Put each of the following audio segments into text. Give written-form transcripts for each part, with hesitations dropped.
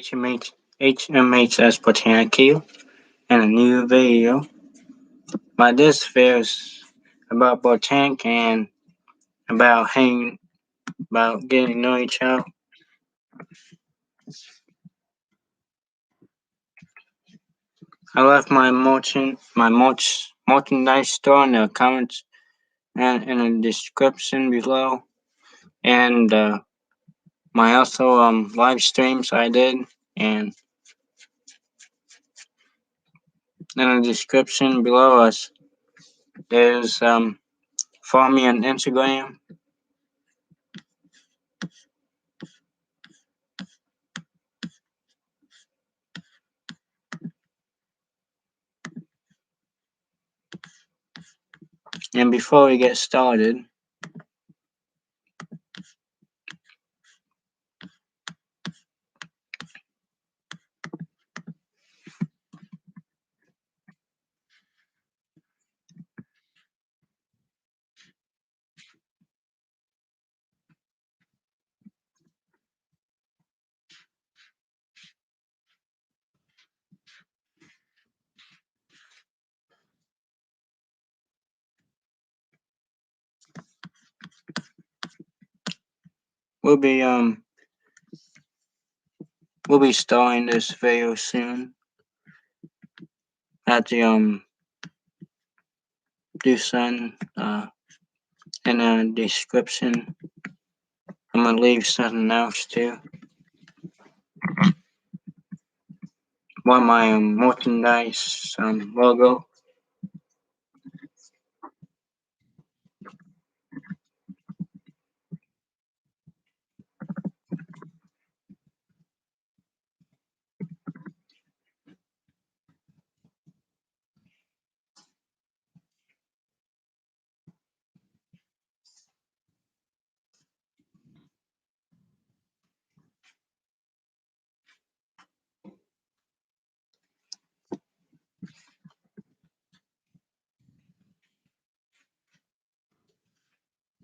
HMHS Britannic and a new video. My this video is about Britannic and about hanging, about getting to know each other. I left my merchandise store in the comments and in the description below, and my also live streams I did, and in the description below us there's follow me on Instagram. And before we get started, we'll be starting this video soon. At the do something in the description. I'm gonna leave something else too. Want my merchandise logo.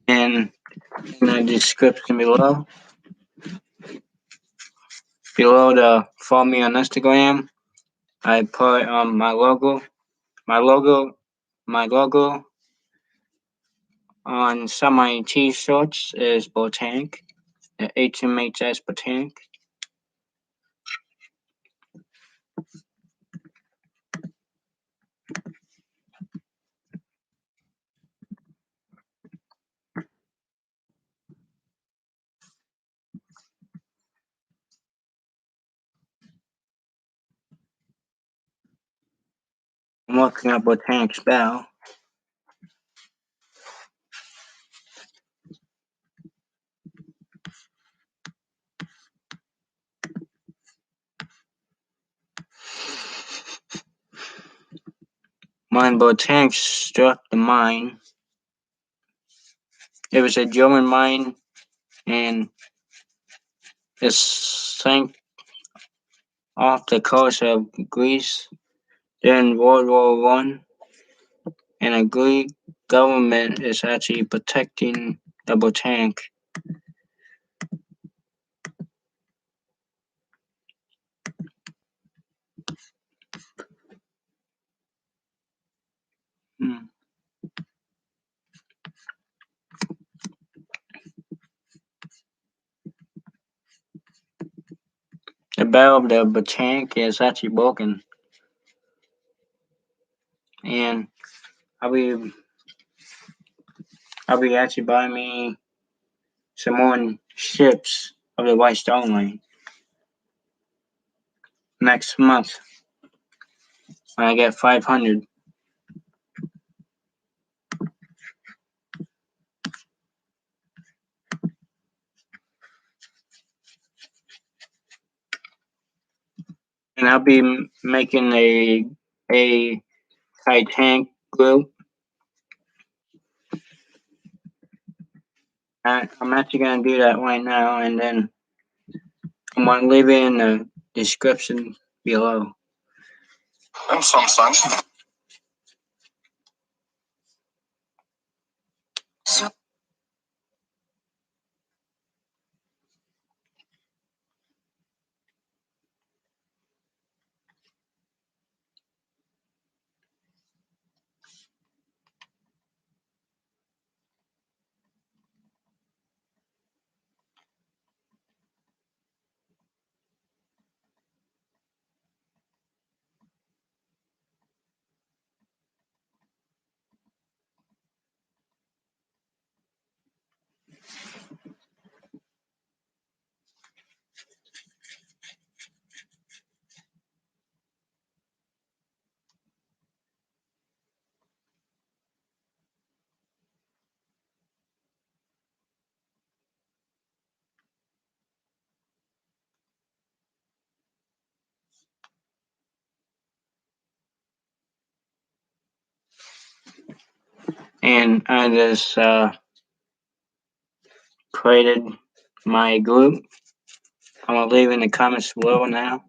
And in the description below the follow me on Instagram, I put my logo on some of my t-shirts is Botanic, the HMHS Botanic. I'm looking at Botanic spell. Mine Botanic struck the mine. It was a German mine, and it sank off the coast of Greece during World War One, and the Greek government is actually protecting the Botanic. The bell of the Botanic is actually broken, and I'll be actually buying me some more ships of the White Star Line next month when I get 500. And I'll be making a Titanic group. I'm actually gonna do that right now, and then I'm gonna leave it in the description below. And sometimes. and I just created my group. I'm gonna leave in the comments below now.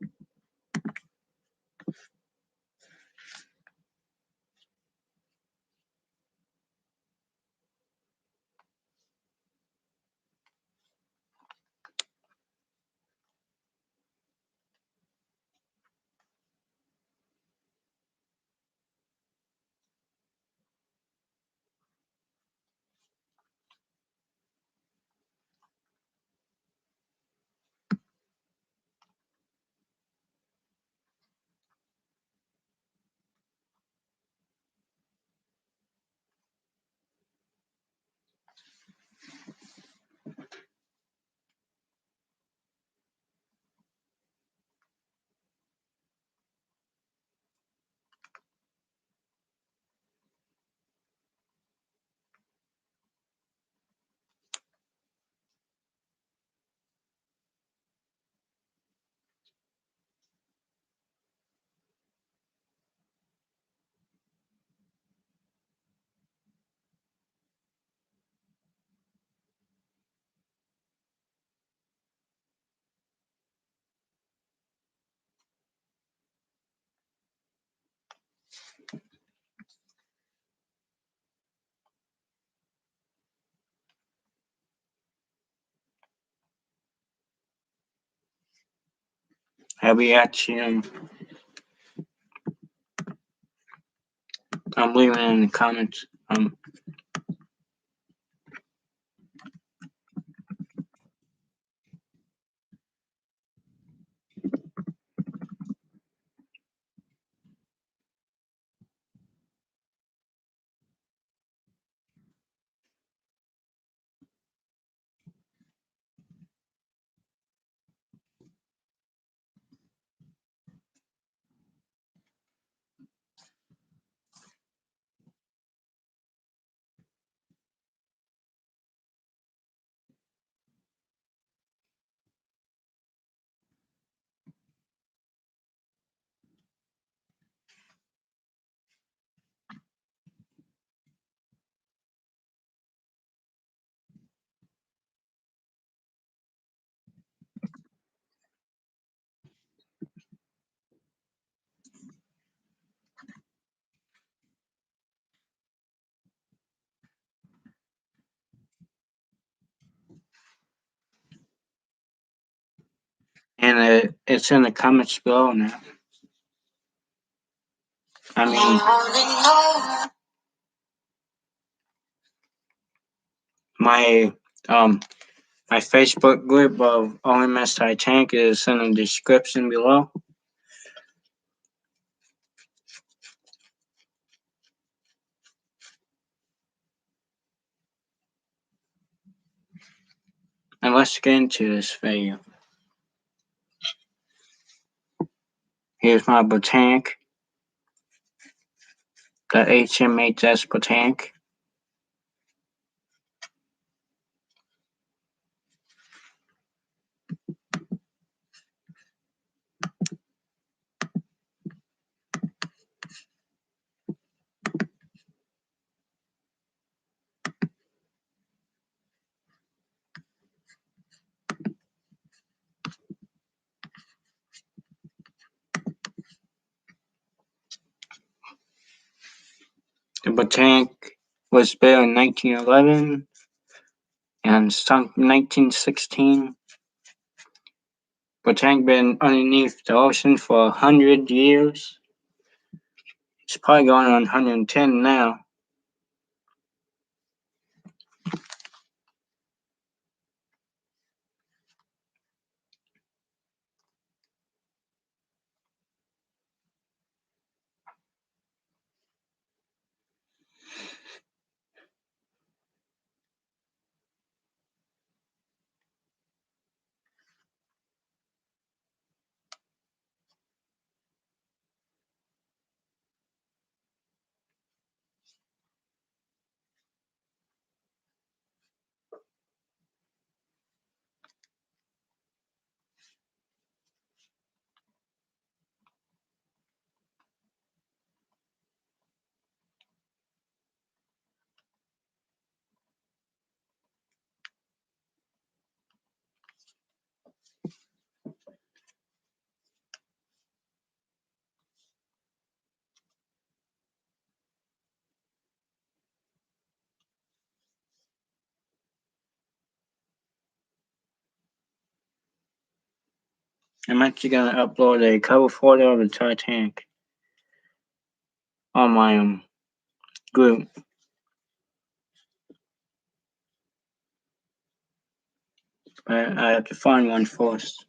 I'll be at you. I'm leaving in the comments. And it's in the comments below now. I mean, my my Facebook group of OMS Titanic is in the description below. And let's get into this video. Here's my Britannic, the HMHS Britannic. The Britannic was built in 1911 and sunk in 1916. Britannic been underneath the ocean for 100 years. It's probably going on 110 now. I'm actually gonna upload a cover photo of the Titanic on my group. I have to find one first.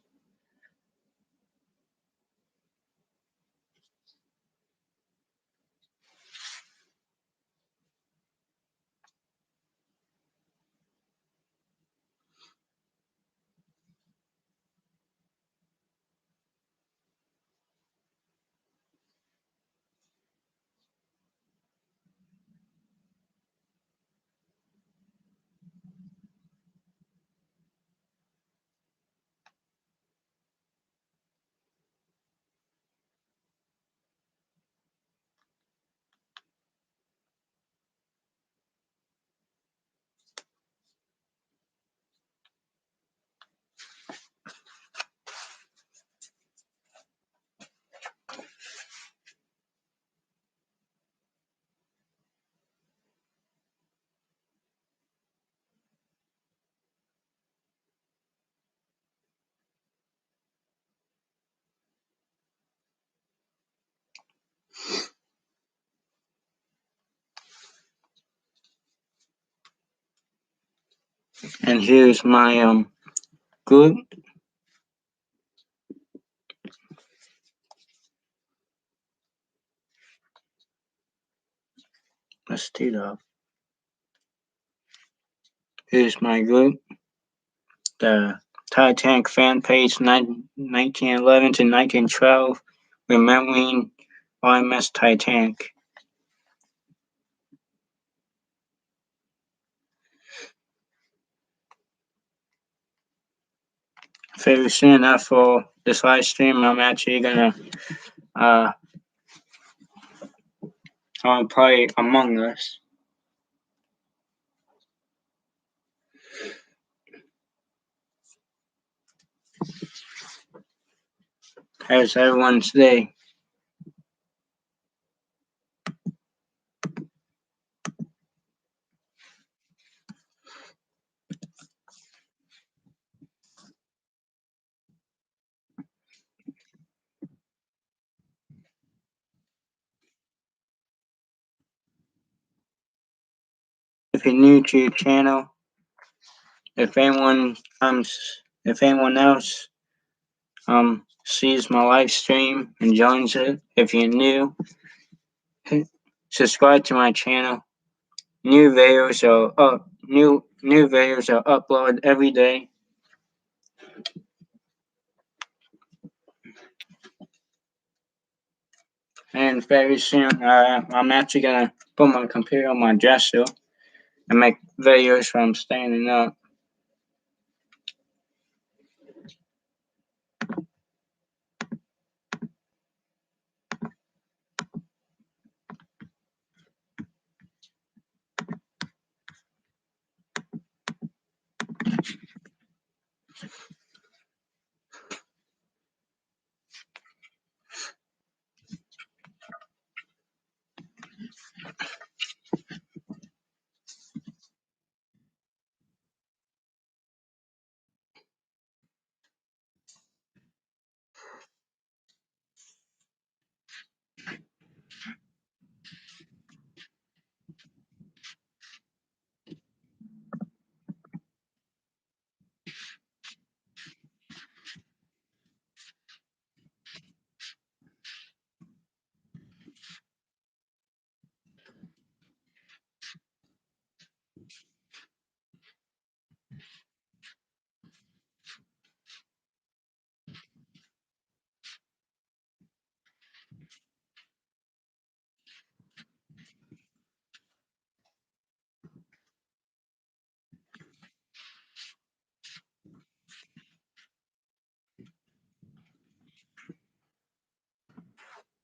And here's my group. Let's do that. Here's my group. The Titanic fan page 1911 to 1912, remembering RMS Titanic. Very soon after this live stream, I'm actually gonna play Among Us. How's everyone's day? If you're new to your channel, if anyone else sees my live stream and joins it, if you're new, subscribe to my channel. New videos are uploaded every day. And very soon, I'm actually gonna put my computer on my dresser and make videos from standing up.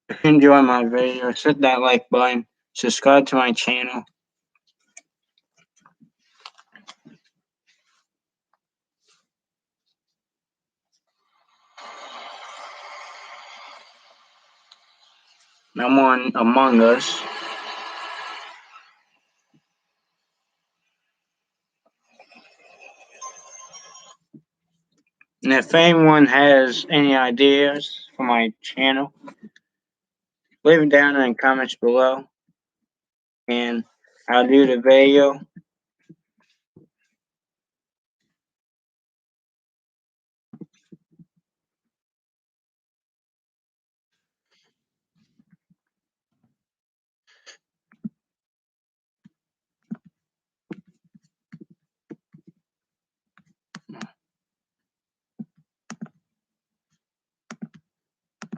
If you enjoy my video, hit that like button, subscribe to my channel. I'm on Among Us. And if anyone has any ideas for my channel, leave them down in the comments below, and I'll do the video.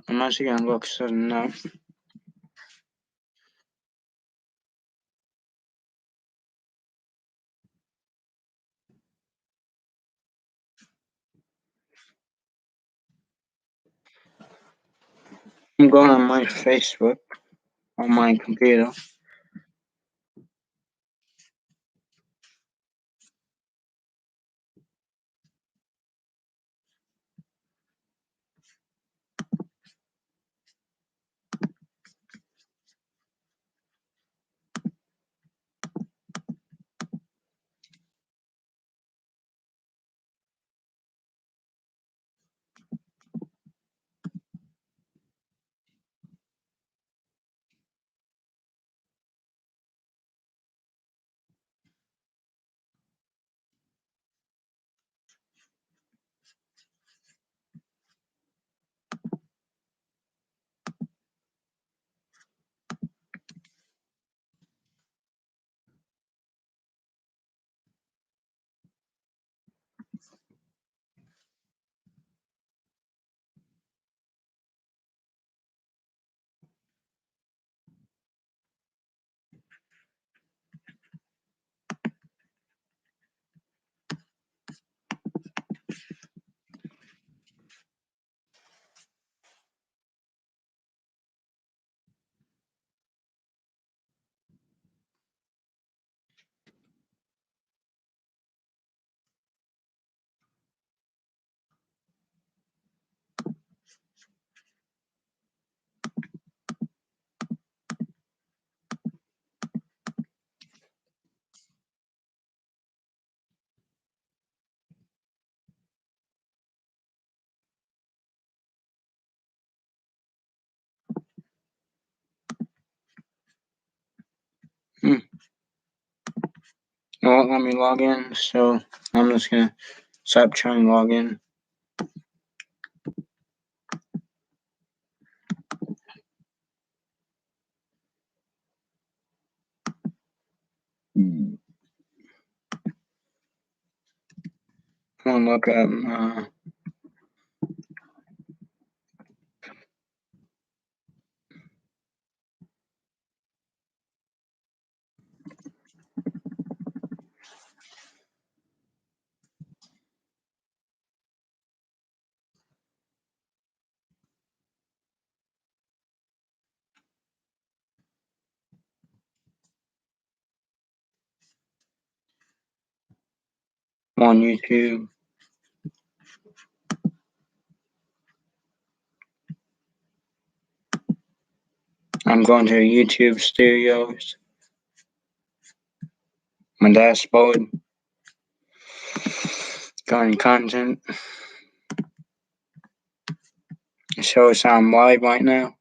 I'm actually gonna look something up. I'm going on my Facebook on my computer. It won't let me log in, so I'm just gonna stop trying to log in. I'm gonna look up 1 YouTube. I'm going to YouTube Studios, my dashboard, going content. It shows I'm live right now.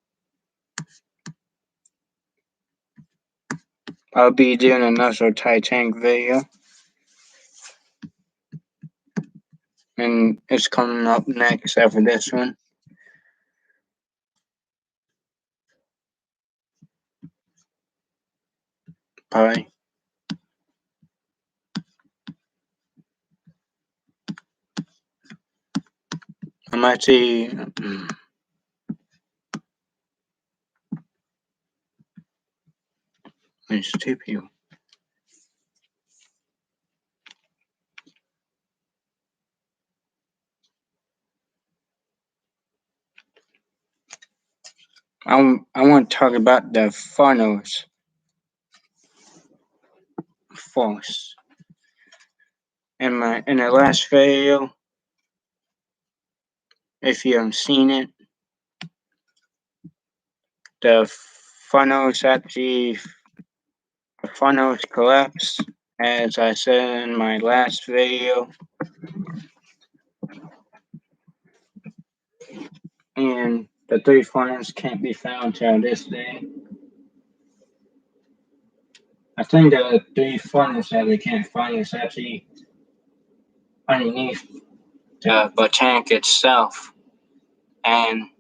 I'll be doing another Titanic video, and it's coming up next after this one. Bye. I'm actually there's 2 people. I want to talk about the funnels first. In the last video, if you haven't seen it, the funnels collapse. As I said in my last video, and the three funnels can't be found till this day. I think the three funnels that they can't find is actually underneath the botanic itself, and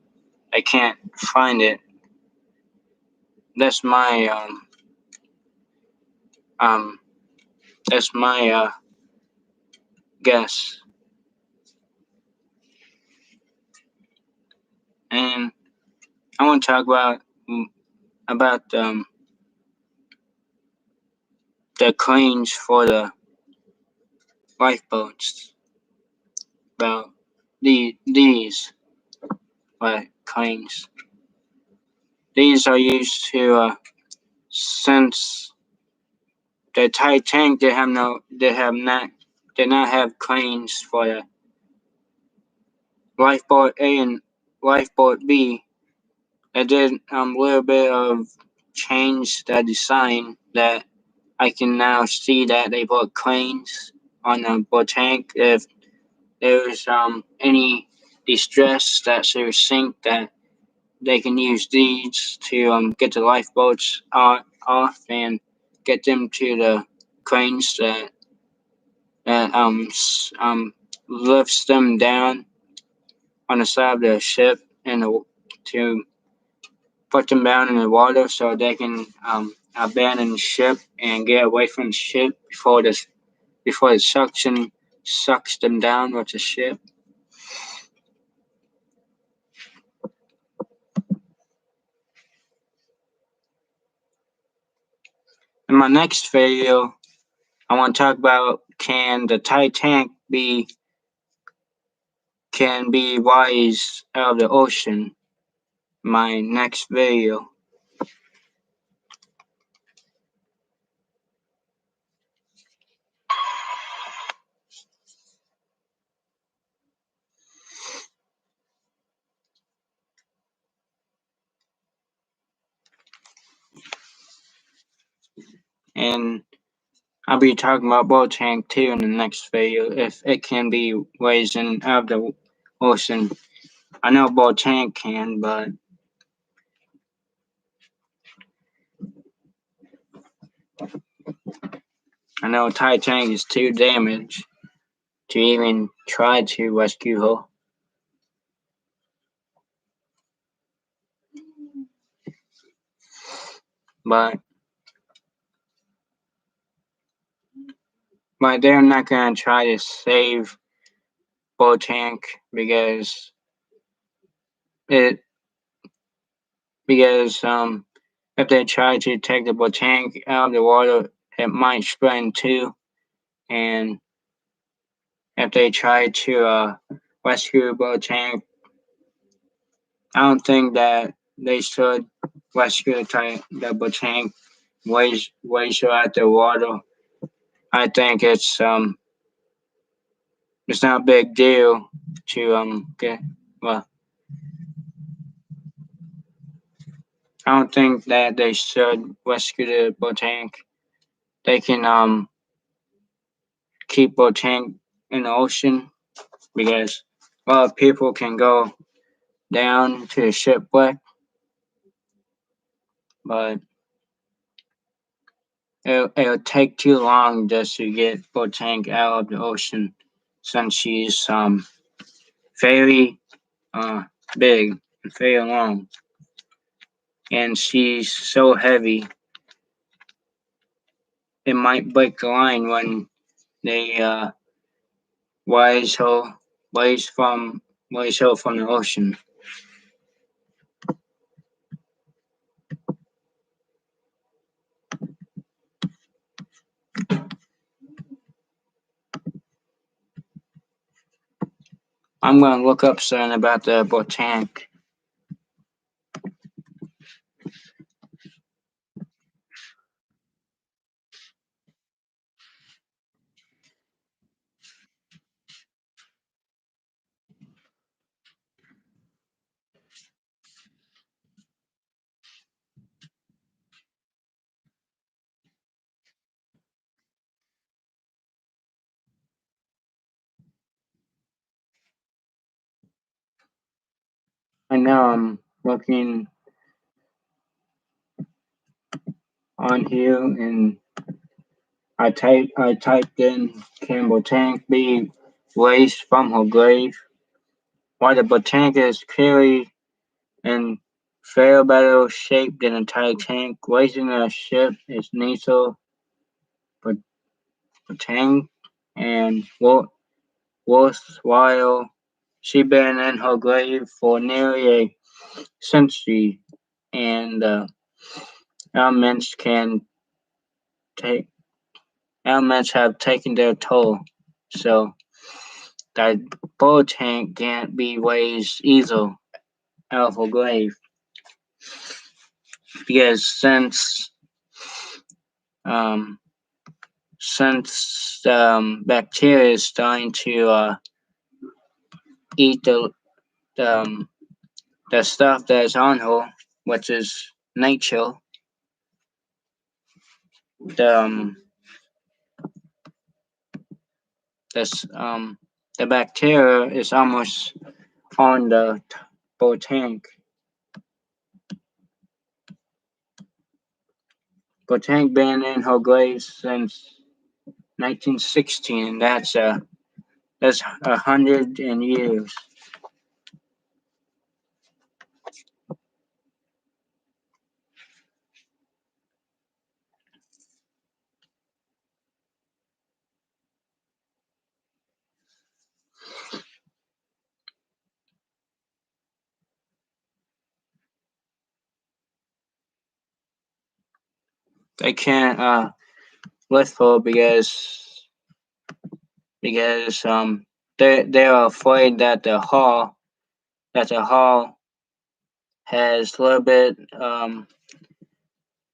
they can't find it. That's my um that's my guess. And I want to talk about the cranes for the lifeboats. About these cranes. These are used to since the Titanic did not have cranes for the lifeboat A and lifeboat B. It did a little bit of change the design that I can now see that they put cranes on the boat tank if there's any distress that should sink, that they can use these to get the lifeboats off and get them to the cranes that lifts them down on the side of the ship and to put them down in the water so they can abandon the ship and get away from the ship before the suction sucks them down with the ship. In my next video, I want to talk about can the Titanic be raised out of the ocean. My next video. And I'll be talking about boat tank too in the next video if it can be raised out of the ocean. I know boat tank can, but I know Titanic is too damaged to even try to rescue her. But they're not gonna try to save boat tank it because if they try to take the boat tank out of the water, it might spread too. And if they try to rescue the boat tank, I don't think that they should rescue the boat tank, waste her out the water. I think it's not a big deal to get well. I don't think that they should rescue the boat tank. They can keep boat tank in the ocean because a lot of people can go down to the shipwreck, but it'll take too long just to get boat tank out of the ocean since she's very uh big and very long, and she's so heavy it might break the line when they raise her raise from raise her from the ocean. I'm gonna look up something about the boat tank. now I'm looking on here and I typed in can Botanic be raised from her grave? While the Botanic is clearly in far better shape than the Titanic, raising a ship is neither Botanic and worthwhile. She's been in her grave for nearly a century, and elements can take elements have taken their toll. So that boat tank can't be raised either out of her grave because um, bacteria is starting to eat um, the stuff that's on her, which is nature. The this the bacteria is almost on the boat tank. Boat been in her grave since 1916. That's 100 years. They can't lift her because they're afraid that the hull has a little bit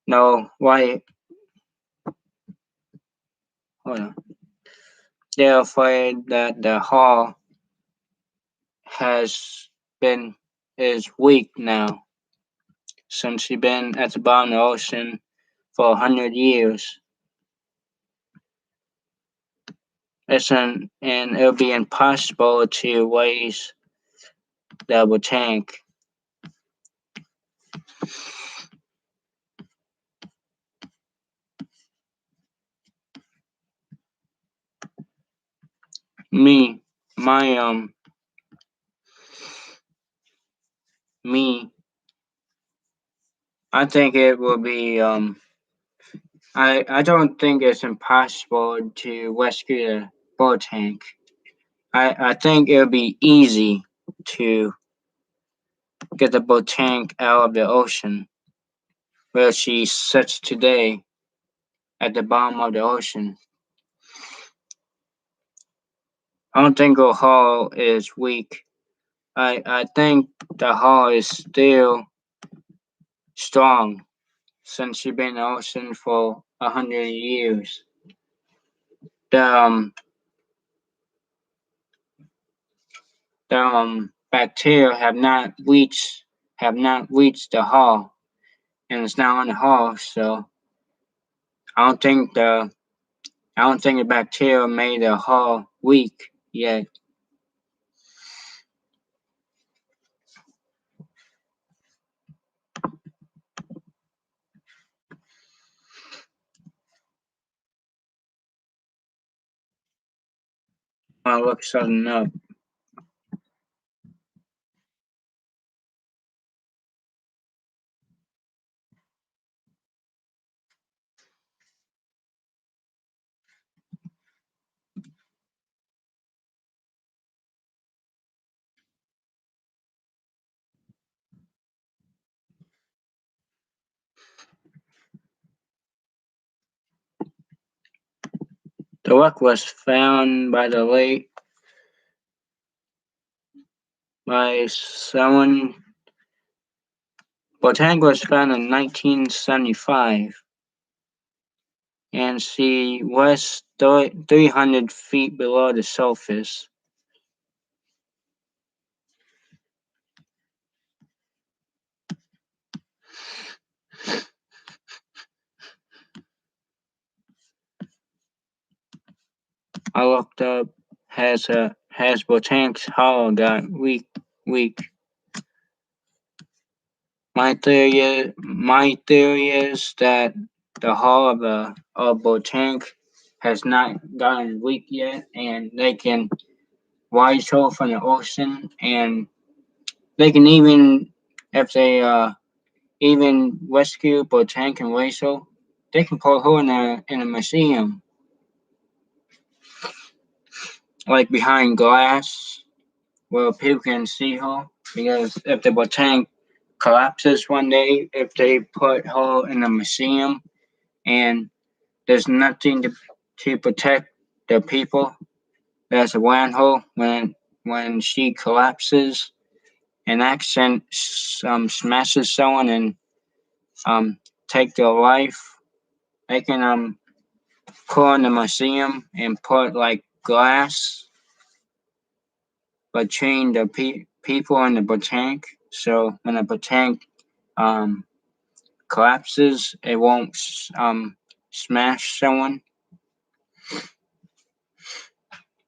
no why hold on. They're afraid that the hull has been is weak now since she's been at the bottom of the ocean for 100 years. And it'll be impossible to raise double tank. Me, my me, I think it will be I don't think it's impossible to rescue the bull tank. I think it'll be easy to get the bull tank out of the ocean where she sits today at the bottom of the ocean. I don't think her hull is weak. I think the hull is still strong since she's been in the ocean for 100 years. The bacteria have not reached the hull and it's now on the hull. So I don't think the I don't think the bacteria made the hull weak yet. I look something up. The wreck was found by the late by someone. Botanic was found in 1975, and she was 300 feet below the surface. I looked up has Botanic's hull got weak. My theory is that the hull of a boat tank has not gotten weak yet, and they can wide show from the ocean, and they can even, if they even rescue boat tank and Rachel, they can put her in a museum, like behind glass, where people can see her. Because if the boat tank collapses one day, if they put her in a museum and there's nothing to protect the people that's around her when she collapses, an accident smashes someone and um take their life. They can put in the museum and put like glass between the people and the tank. So when the tank um collapses, it won't smash someone.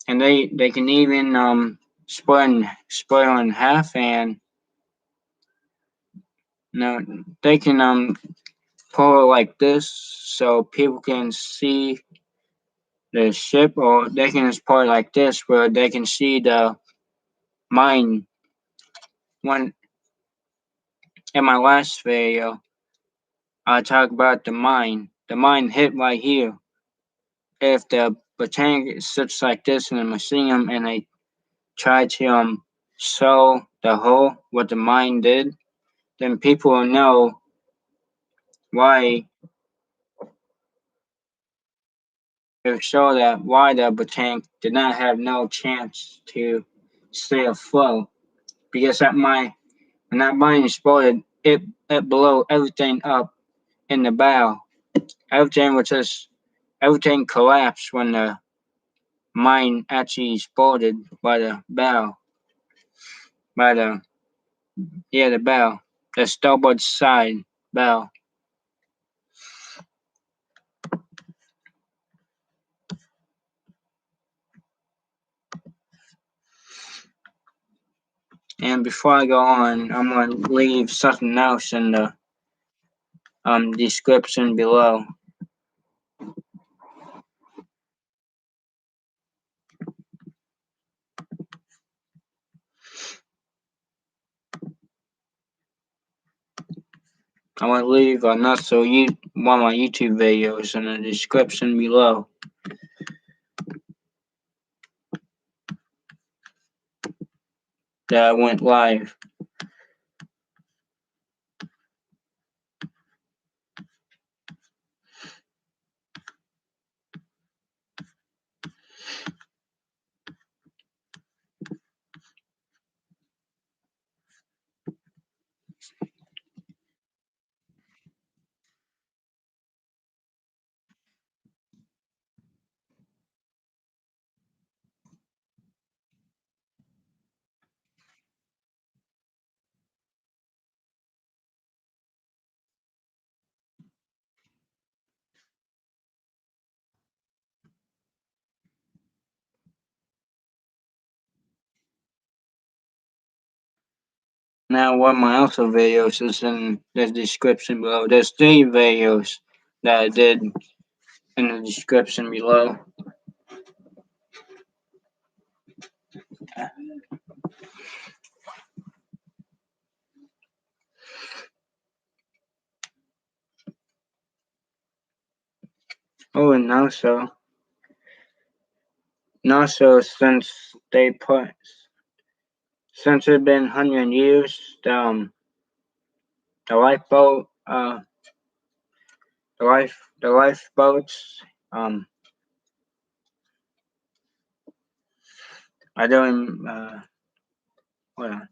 And they can even split in half, and no, they can pull it like this so people can see the ship, or they can just pull it like this where they can see the mine. When in my last video, I talked about the mine. The mine hit right here. If the botanic sits like this in a museum and they try to show the hole what the mine did, then people will know why to show that why the botanic did not have no chance to stay afloat, because that mine when that mine exploded, it blew everything up in the bow. Everything was just everything collapsed when the mine actually exploded by the bow, by the bow, the starboard side bow. And before I go on, I'm gonna leave something else in the description below. I'm gonna leave one of my YouTube videos in the description below. That went live. Now, one of my other videos is in the description below. There's 3 videos that I did in the description below. Oh, and also since it's been 100 years, the lifeboat, the lifeboats, I don't, hold on.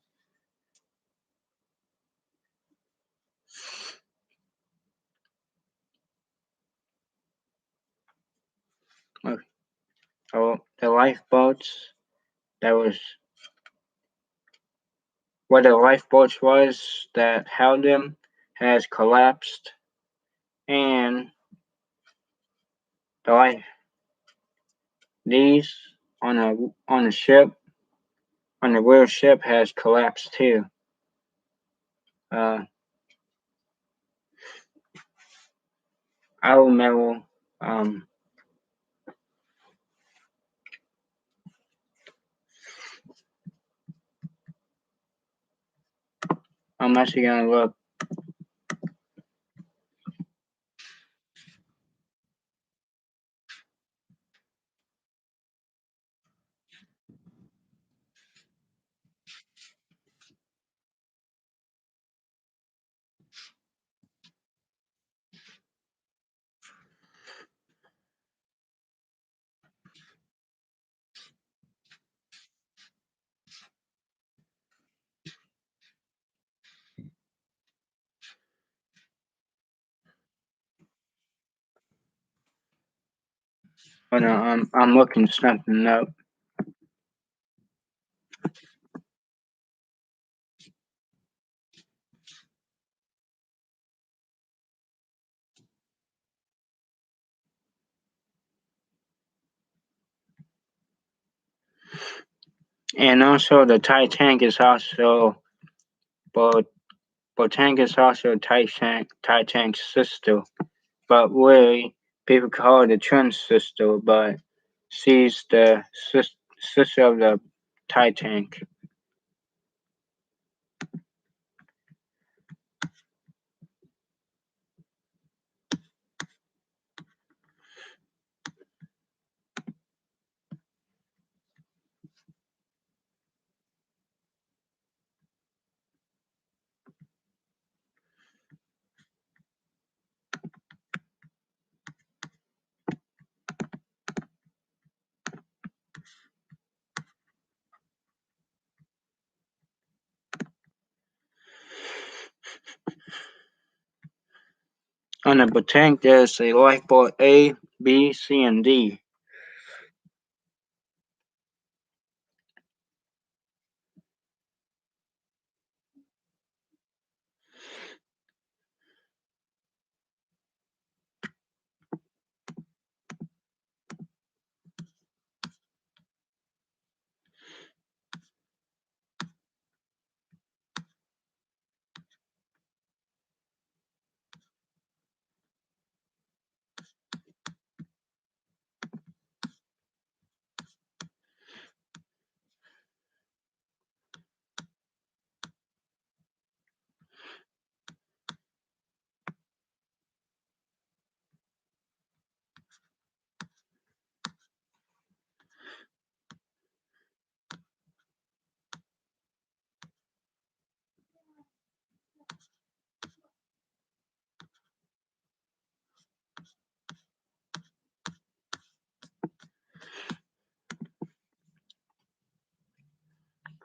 Oh, the lifeboats, that was what the lifeboats was that held them has collapsed, and the life these on a ship on the real ship has collapsed too. Uh, I remember um I'm actually gonna look. Hold on, I'm looking something up. And also the Titanic is also but Botanic is also Titanic's sister, but really people call it the twin sister, but she's the sister of the Titanic. On the Botanic there's a lifeboat A, B, C, and D.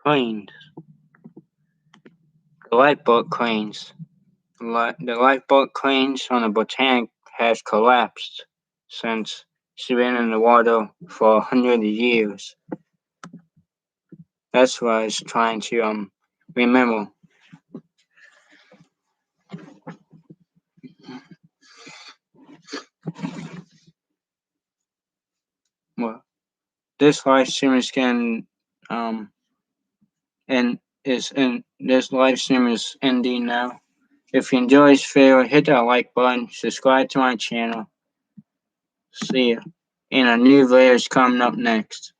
Cranes. The lifeboat cranes. The lifeboat cranes on the Botanic has collapsed since it's been in the water for 100 years. That's what I was trying to remember. Well, this live stream is getting and is in this live stream is ending now. If you enjoy this video, hit that like button, subscribe to my channel. See ya. And a new video is coming up next.